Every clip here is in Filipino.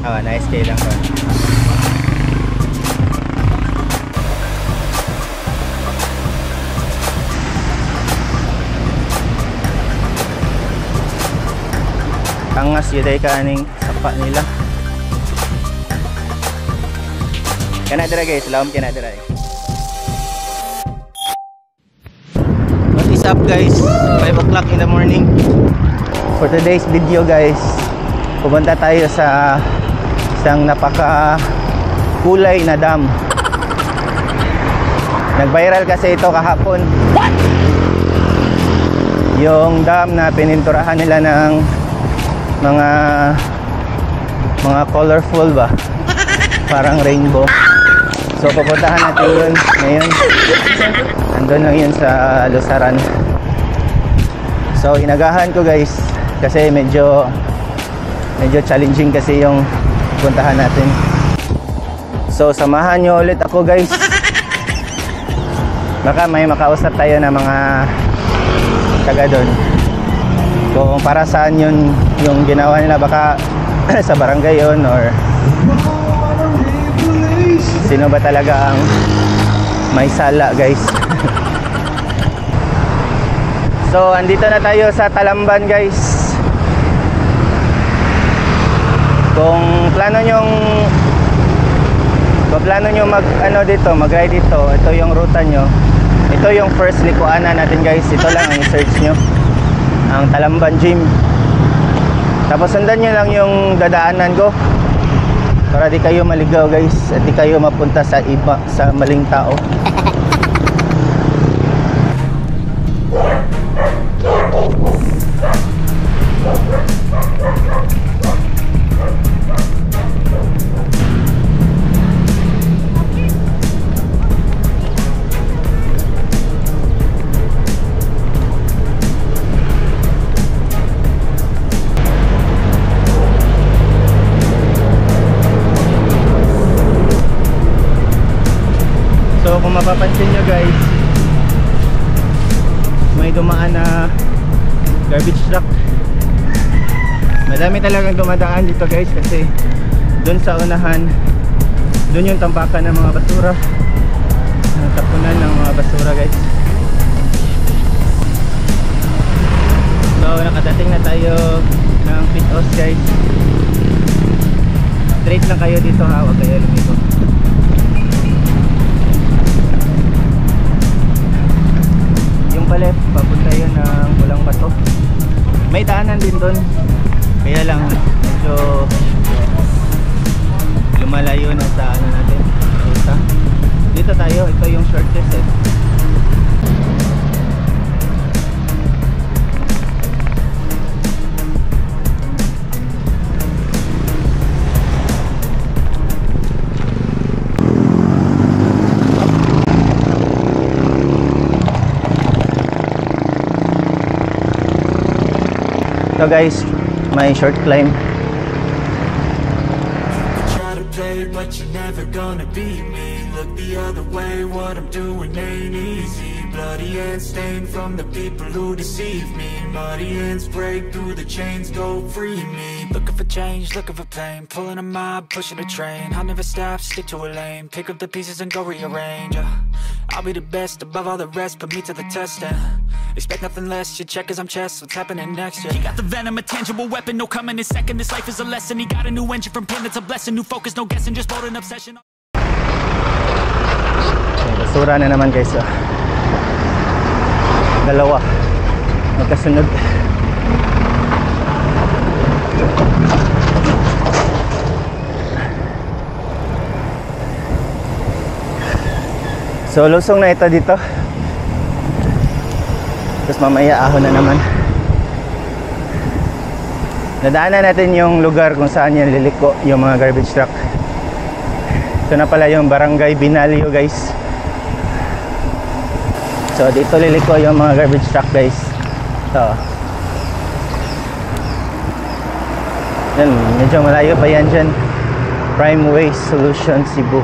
Na-stay lang ko. Angas yun ay kaning sapa nila. Kana dira guys, lawom kana dira. What is up guys? 5 o'clock in the morning. For today's video guys, pupunta tayo sa isang napaka kulay na dam. Nag-viral kasi ito kahapon. What? Yung dam na pininturahan nila ng mga colorful ba, parang rainbow. So pupuntahan natin yun ngayon. Andun lang yun sa Lusaran. So inagahan ko guys kasi medyo challenging kasi yung puntahan natin. So samahan nyo ulit ako guys. Baka may makausap tayo na mga taga doon kung para saan yun yung ginawa nila, baka sa barangay yun or sino ba talaga ang may sala guys. So andito na tayo sa Talamban guys. Kung plano nyo dito, mag-ride dito, ito yung ruta nyo. Ito yung first likuanan natin guys. Ito lang ang i-search nyo, ang Talamban Gym. Tapos sundan nyo lang yung dadaanan ko para di kayo maligaw guys at di kayo mapunta sa maling tao. So kung mapapansin nyo guys, may dumaan na garbage truck. Madami talagang dumadaan dito guys kasi dun sa unahan, dun yung tambakan ng mga basura, tapunan ng mga basura guys. So nakadating na tayo ng Pitos guys. Straight lang kayo dito ha, huwag kayo lumiko. Left, papunta yun ng Pulang Bato. May daanan din doon, kaya lang medyo lumalayo na sa ano natin, ruta. Dito tayo, ito yung shortest eh. So guys, my short climb. Try to play but you're never gonna beat me. Look the other way, what I'm doing ain't easy. Bloody hands stained from the people who deceive me. Muddy hands break through the chains, go free me. Looking for change, looking for pain. Pulling a mob, pushing a train. I'll never stop, stick to a lane. Pick up the pieces and go rearrange. I'll be the best above all the rest, put me to the test and expect nothing less, you check as I'm chess, what's happening next, yeah. He got the venom, a tangible weapon, no coming in second. This life is a lesson, he got a new engine from pain, it's a blessing. New focus, no guessing, just bold an obsession. Basura na naman guys, oh. Dalawa magkasunod. So lusong na ito dito. Tapos mamaya ahon na naman. Nadaanan natin yung lugar kung saan yan liliko yung mga garbage truck. Ito na pala yung Barangay Binalyo guys. So dito liliko yung mga garbage truck guys. Ito. Yan, medyo malayo pa yan dyan. Prime Waste Solution Cebu.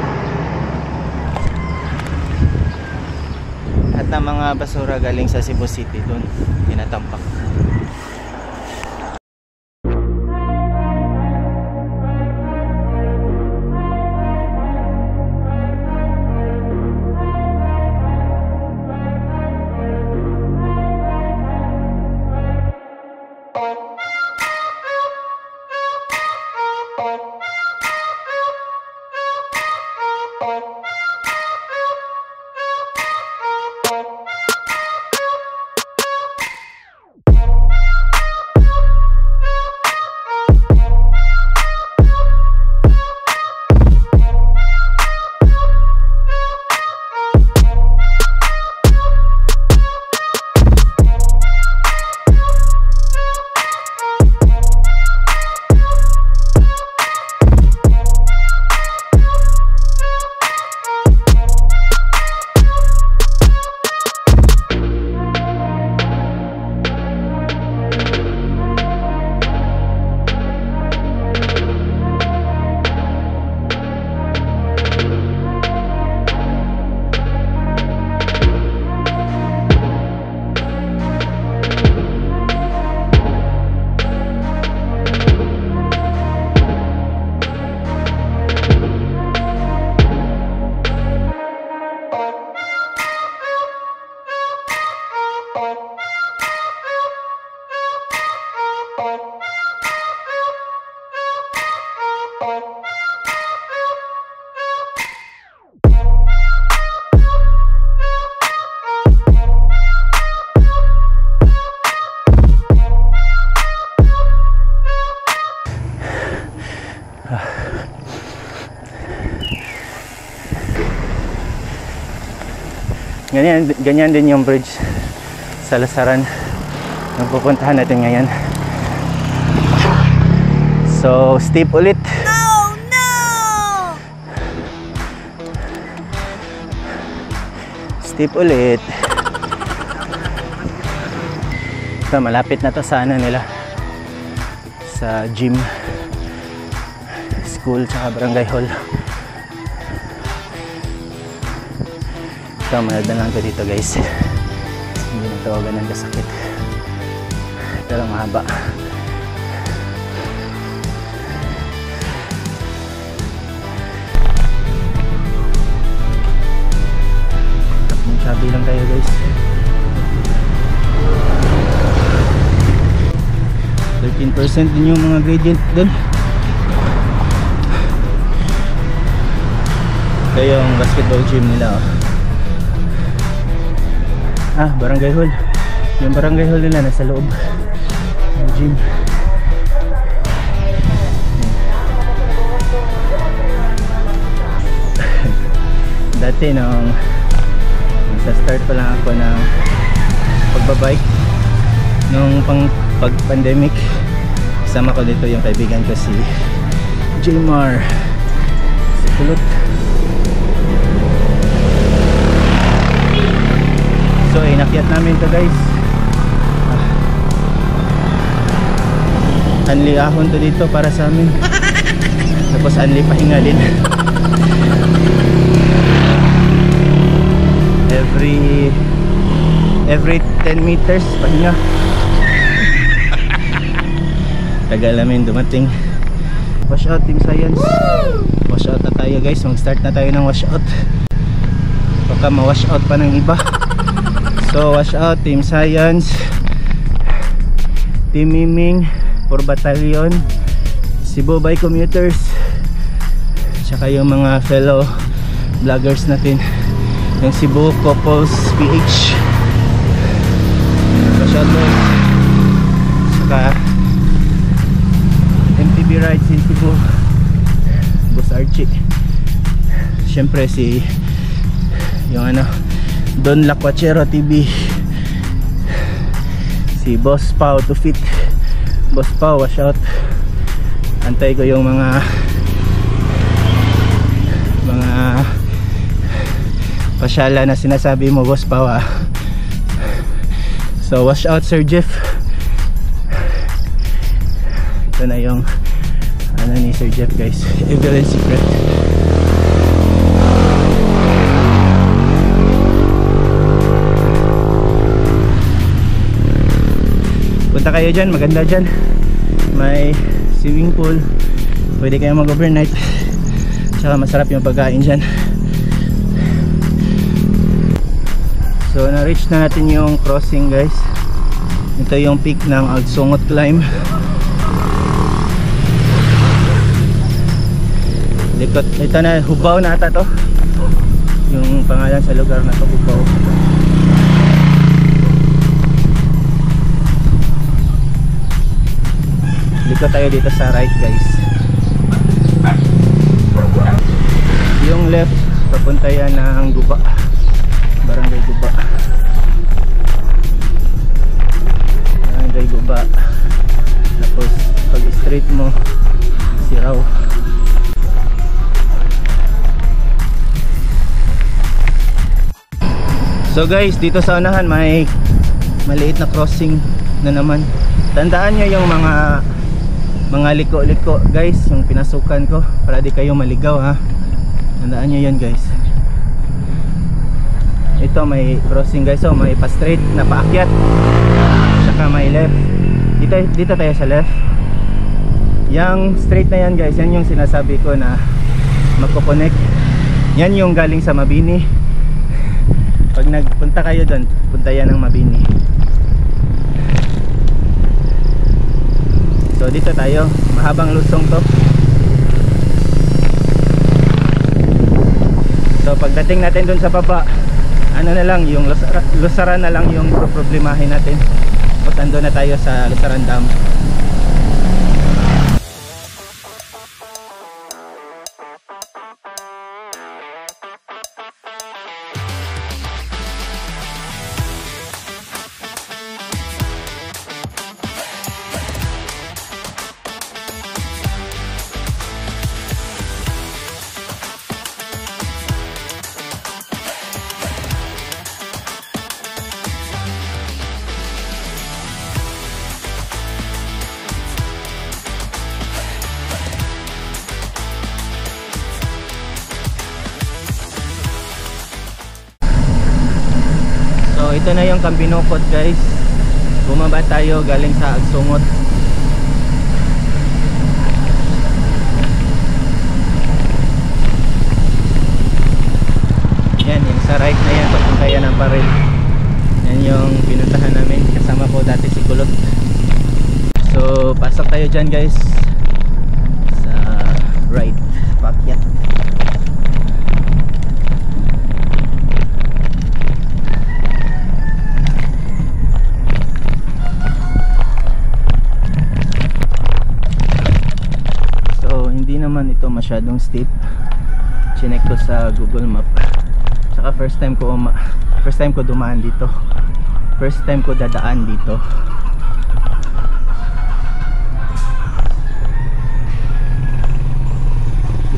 At na mga basura galing sa Cebu City doon tinatampak. Ganyan din yung bridge sa Lusaran yung pupuntahan natin ngayon. So steep ulit. Oh no! Steep ulit. So malapit na to sa ano nila, sa gym, school, tsaka barangay hall. So manadala lang ko dito guys, hindi na tawagan ng kasakit pero mahaba. Tapong sabi lang tayo guys. 13% din yung mga gradient dun. Ito yung basketball gym nila oh. Barangay hall. Yung barangay hall nila nasa loob ng gym. Dati nung nagsa-start pa lang ako ng pagbabike nung pag-pandemic, kasama ko dito yung kaibigan ko si Jmar si Kulot. So inakyat namin to guys. Anli ahon to dito para sa amin. Tapos anli pahinga din. Every 10 meters pahinga. Tagal namin dumating. Wash out Team Science. Wash out na tayo guys. Mag-start na tayo ng wash out. Baka ma-wash out pa ng iba. So wash out Team Science, Team Miming, 4 Battalion, Cebu by commuters, tsaka yung mga fellow vloggers natin, yung Cebu Couples PH. Wash out boys. Tsaka MTB Rides in Cebu, Boss Archie. Siyempre si yung ano, Don Lacuachero TV, si Boss Pau to fit. Boss Pau, wash out. Antay ko yung mga pasyala na sinasabi mo Boss Pau ah. So wash out Sir Jeff. Ito na yung ano ni Sir Jeff guys, Evelyn Secret. Punta kayo dyan, maganda dyan. May swimming pool, pwede kayo mag-overnight. Tsaka masarap yung pagkain dyan. So na-reach na natin yung crossing guys. Ito yung peak ng Agsungot Climb. Likot, ito na, Hubao na ata to. Yung pangalan sa lugar na to, Hubao. Likot tayo dito sa right guys. Yung left papunta yan ng Guba, Barangay Guba. Barangay Guba. Tapos pag straight mo Siraw. So guys, dito sa unahan may maliit na crossing na naman. Tandaan nyo yung mga liko-liko guys, yung pinasukan ko para di kayo maligaw ha. Tandaan nyo yun guys. Ito may crossing guys, so may pa-straight na paakyat, saka may left. Dito tayo sa left. Yang straight na yan guys, yan yung sinasabi ko na magko-connect. Yan yung galing sa Mabini. Pag nagpunta kayo doon, punta yan ng Mabini. So dito tayo, mahabang lusong to. pagdating natin dun sa baba, ano na lang, yung Lusaran na lang yung problemahin natin. Tapos ando na tayo sa Lusaran Dam. So ito na yung Kambinokot guys. Bumaba tayo galing sa Agsungot. Yan, yung sa right na yan, papunta yan ng Parel. Yan yung pinuntahan namin. Kasama ko dati si Kulot. So pasok tayo dyan guys. Sa right, pakyat. Hindi naman ito masyadong steep. Chinek ko sa Google Map. Saka first time ko dumaan dito. First time ko dadaan dito.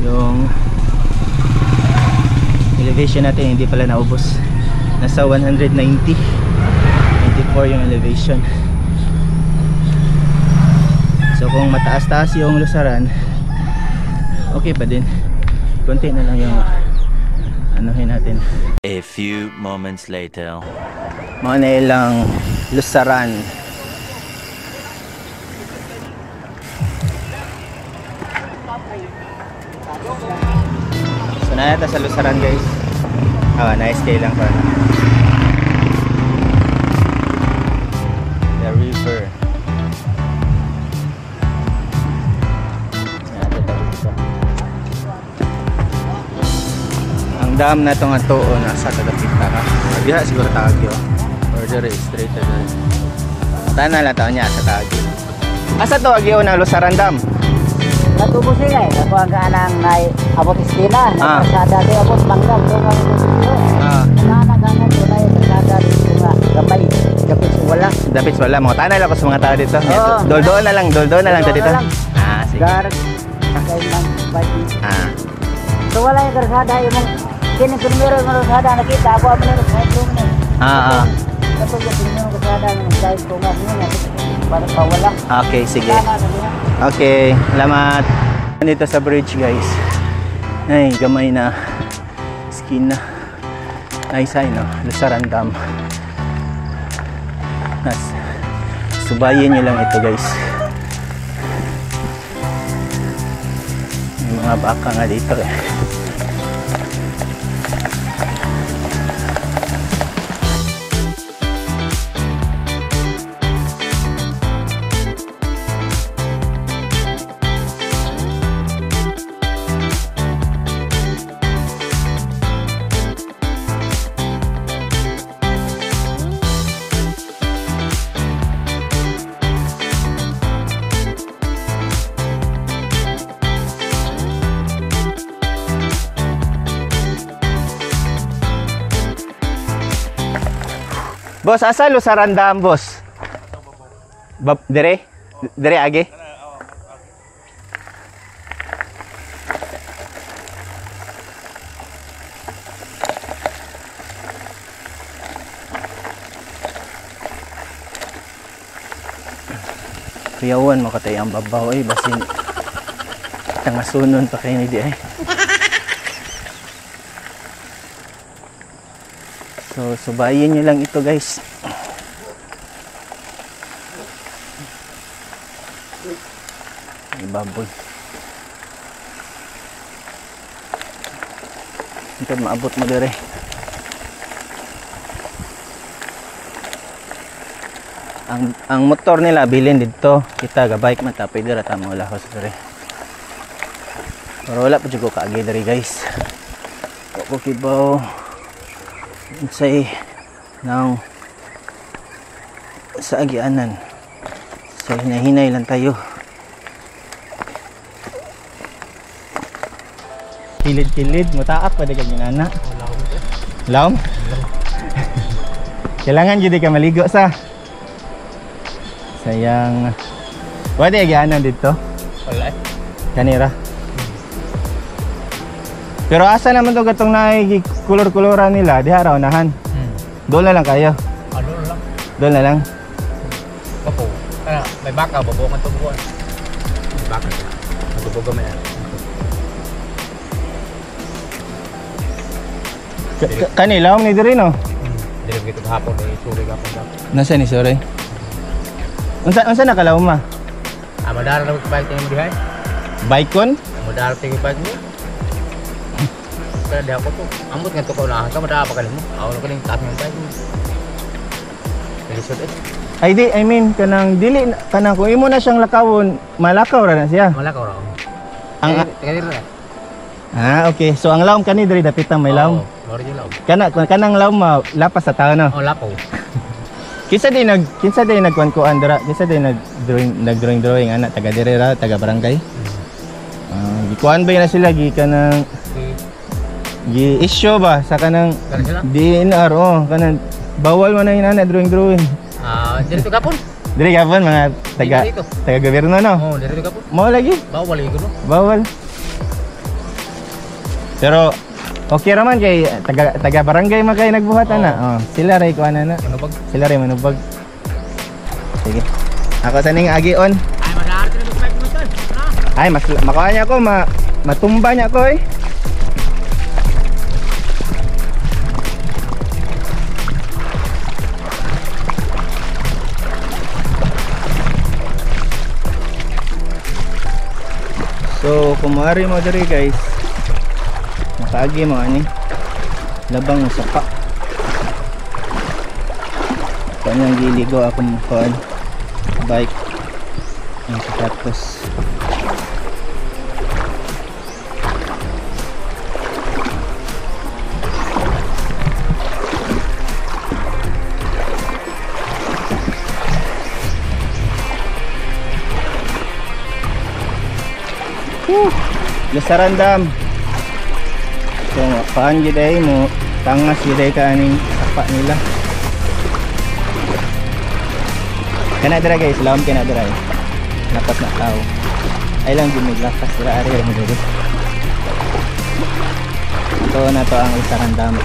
Yung elevation natin hindi pala naubos. Nasa 190. 94 yung elevation. So kung mataas-taas yung Lusaran, okay pa din. Konti na lang yung anuhin natin. A few moments later. Mga na ilang Lusaran. So na yata sa Lusaran guys. Nice day lang pa. The river. Dam na itong ato o nasa kadapita ka. Diha siguro Taguig or dire straight na dire. Tana lang taon niya sa Taguig. Asa to agyo na Lusaran Dam? Natubo sila eh. Ako ang kaanang na abot istina. Nagkasada di abot manggam. Doon ang dito. Nanaganan doon na yung kasada dito nga. Gabay. Dapits wala. Dapits wala. Mga tanay lang ko sa mga tao dito. Doldoon na lang dito. Sige. Gar. Sakay lang. So wala yung kasada yung kini primero ng kasada nakita ako ang meron kahit doon na. Tapos yung primero kasada ng dahil ko nga niya para pawala. Okay, sige. Okay, salamat. Dito sa bridge guys. Ay, gamay na skin na. Nice ay no, Lusaran Dam. Subayin nyo lang ito guys. May mga baka nga dito eh. Boss, asa Lusaran Dam, boss? Dire? Dire agi? Kuyawan mo katay ang babaw ay basin. Tangasunon pa kayo ni di ay. So, subayin nyo lang ito guys. Ibaboy. Ito maabot mo dire. Ang motor nila bilhin dito. Kita ga-bike man tapay dira tamo lahos dire. Pero wala pa jud ko kaagi dire guys. Ako kibaw say ng sa agianan. So hinahinay lang tayo. Kilid-kilid, mataap pa kag ginana. Laom? Kailangan jud ka maligo sa. Sayang. Wala agianan dito. Wala. Kanira. Pero asa naman to gatong naay kulor-kuloran nila, diha raw nahan. Doon na lang kayo. Ano lang? Doon na lang. Bapo. May baka, babukan to buwan. May baka. Magbubuga mo yan. Kanila ni diri no. Dili gito hapon ay suri gapon daw. Nasa ni sorry. Unsa nakalaw ma? Madara na bike yung dihay. Bike kon? Madara tingin bike mo. Kaya di ako to. Ambot nga to ko na. Ka madara pa kalin mo. Ako na kaling taas ng bike mo. Lisod eh. I mean kanang dili kanang kung imo na siyang lakawon, malakaw ra na siya. Malakaw raw. Ang taga diri. okay. So ang lawom kani diri dapit ang may lawom. Moro yung lawom. Kanang lawom lapas sa tao no. Oh, lapaw. Kinsa din nagkuan-kuan dira? Kinsa din nagdrawing ana taga diri ra, taga barangay. Gikuan ba na sila kanang issue ba sa kanang DNR kanang bawal man na inana drawing. Dito kapon. Diri gapon mga taga gobyerno no. Oh, dito kapon. Mao lagi. Bawal igo no. Bawal. Pero okay raman kay taga barangay man kay nagbuhat ana. Sila ray kuan ana. Manubag. Sila ray manubag. Sige. Ako sa ning agion. Ay madara na bike mo son. Ay mas makuha niya ako matumba niya ako eh. So kumari mo diri guys. Makaagi mo ani. Labang saka. Kanyang giligo akong kuan bike ang sapatos. Lusaran dam. So paan giday mo tangas giday ka aning sapa nila. Kana dira guys, lawom kana dira. Lapas na tao. Ay lang gumiglakas dira area mo dito. Ito na to ang Lusaran dam.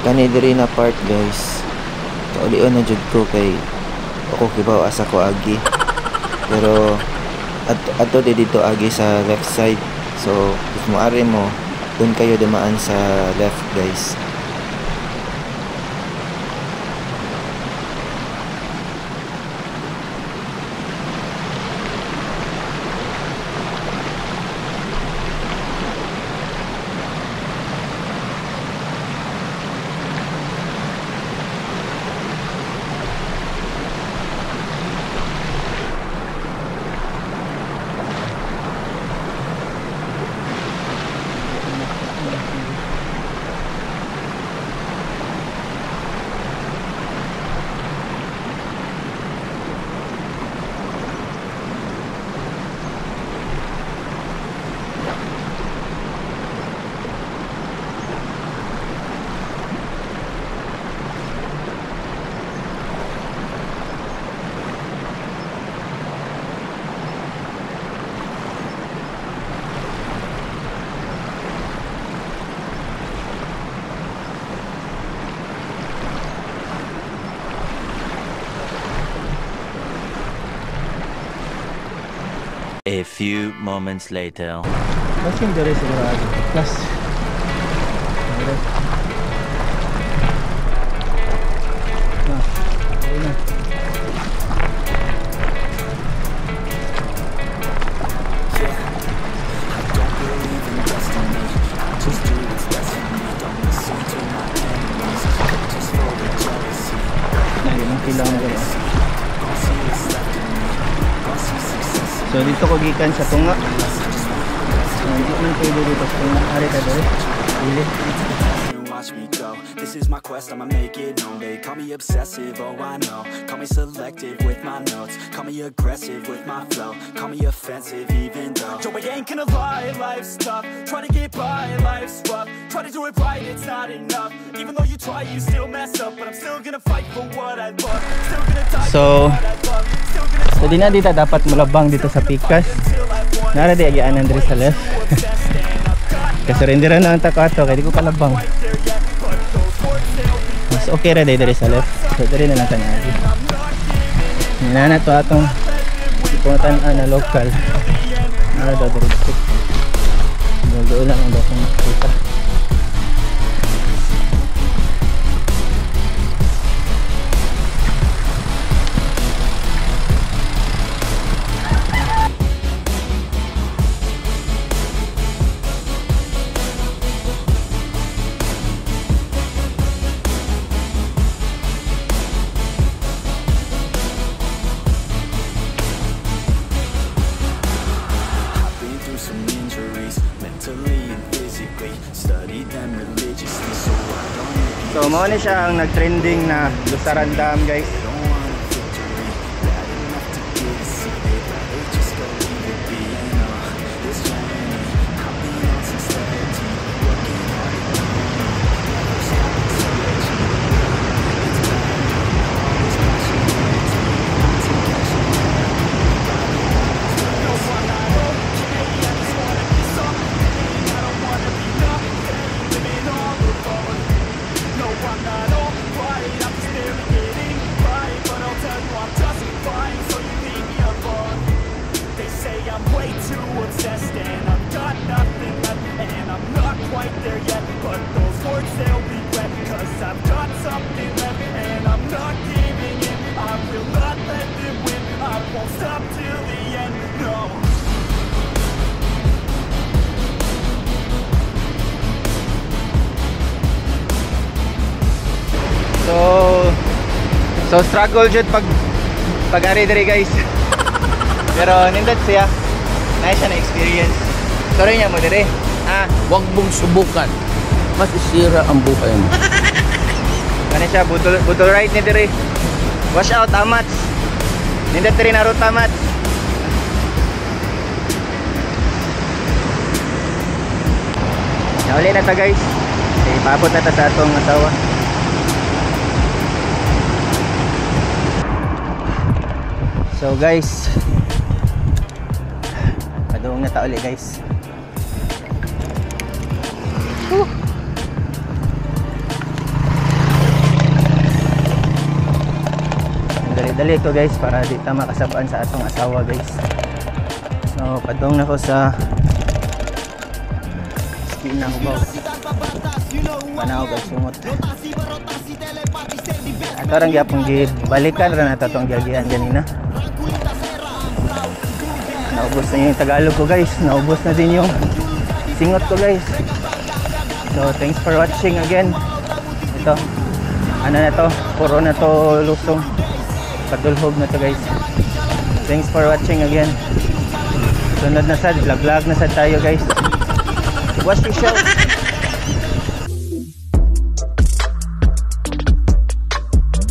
Kani diri na part guys. Kaulion na jud ko kay ako kibaw asa ko agi. Pero ato dito agi sa left side. So if moari mo dun kayo dumaan sa left guys. A few moments later. Basing dere sigurado. Plus. Alright. Na. Ayun na. Kailangan ko. So dito ko gikan sa tunga. Hindi man pwede dito sa tunga. Ari ka dito. Dili. Watch me go. This is my quest, I'ma make it known. They call me obsessive, oh I know. Call me selective with my notes. Call me aggressive with my flow. Call me offensive even though Joe, I ain't gonna lie, life's tough. Try to get by, life's rough. Try to do it right, it's not enough. Even though you try, you still mess up. But I'm still gonna fight for what I love. Still gonna die for what I love. Still gonna so di na dito dapat malabang dito sa pikas. Nara di agian Andre sa left. Kasi renderan na ang takato kaya di ko kalabang. Mas okay ra dito sa left. So diri na lang tayo. Nana to atong ipuntan na local. Nara daw dito. Doon lang ang dokong kita. So mao ni siya ang nag-trending na Lusaran Dam, guys. So struggle jud pag ari diri, guys. Pero nindot siya. Nice siya na experience. Sorry niya mo diri. Huwag mong subukan. Mas isira ang buhay mo. Kani siya butol right ni diri. Wash out amats. Nindot diri na route amats. Nauli na ta, guys. Okay, paabot na ta sa atong asawa. So guys, paduong na ta ulit, guys. Dali-dali ko, guys, para di ta makasabaan sa atong asawa, guys. So paduong na ko sa Spina Hubaw. Panaw kag sumot. Ato rang gyapon gibalikan ra nato tong giagian ganina. Naubos na yung Tagalog ko, guys. Naubos na din yung singot ko, guys. So thanks for watching again. Ito, ano na to, puro na to lusong, padulhog na to, guys. Thanks for watching again. Sunod na sad, vlog na sad tayo, guys. Watch the show.